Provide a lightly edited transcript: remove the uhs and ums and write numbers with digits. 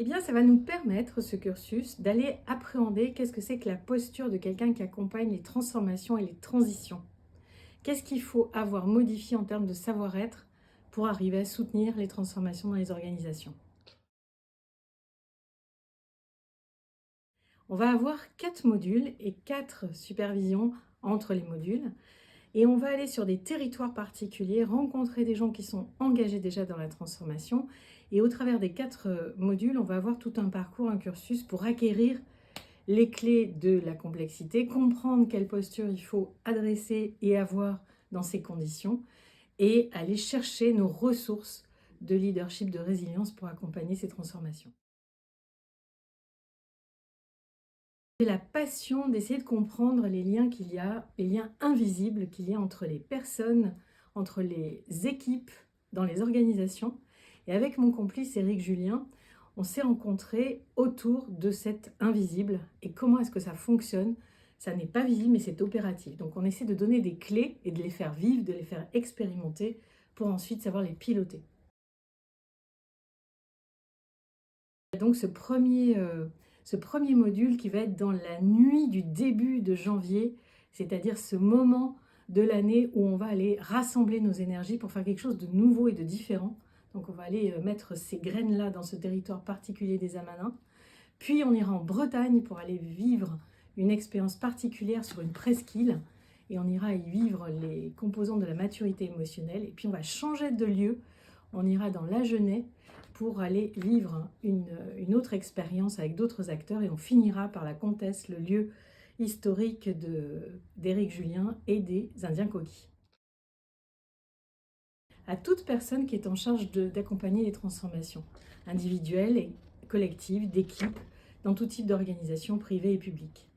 Eh bien, ça va nous permettre, ce cursus, d'aller appréhender qu'est-ce que c'est que la posture de quelqu'un qui accompagne les transformations et les transitions. Qu'est-ce qu'il faut avoir modifié en termes de savoir-être pour arriver à soutenir les transformations dans les organisations. On va avoir 4 modules et 4 supervisions entre les modules. Et on va aller sur des territoires particuliers, rencontrer des gens qui sont engagés déjà dans la transformation. Et au travers des 4 modules, on va avoir tout un parcours, un cursus pour acquérir les clés de la complexité, comprendre quelle posture il faut adresser et avoir dans ces conditions, et aller chercher nos ressources de leadership, de résilience pour accompagner ces transformations. J'ai la passion d'essayer de comprendre les liens qu'il y a, les liens invisibles qu'il y a entre les personnes, entre les équipes, dans les organisations. Et avec mon complice Éric Julien, on s'est rencontrés autour de cet invisible et comment est-ce que ça fonctionne. Ça n'est pas visible, mais c'est opératif. Donc on essaie de donner des clés et de les faire vivre, de les faire expérimenter pour ensuite savoir les piloter. Donc ce premier module qui va être dans la nuit du début de janvier, c'est-à-dire ce moment de l'année où on va aller rassembler nos énergies pour faire quelque chose de nouveau et de différent. Donc on va aller mettre ces graines-là dans ce territoire particulier des Amanins. Puis on ira en Bretagne pour aller vivre une expérience particulière sur une presqu'île. Et on ira y vivre les composants de la maturité émotionnelle. Et puis on va changer de lieu. On ira dans l'Agenais pour aller vivre une autre expérience avec d'autres acteurs. Et on finira par la Comtesse, le lieu historique d'Éric Julien et des Indiens Coquis. À toute personne qui est en charge d'accompagner les transformations individuelles et collectives, d'équipes, dans tout type d'organisation privée et publique.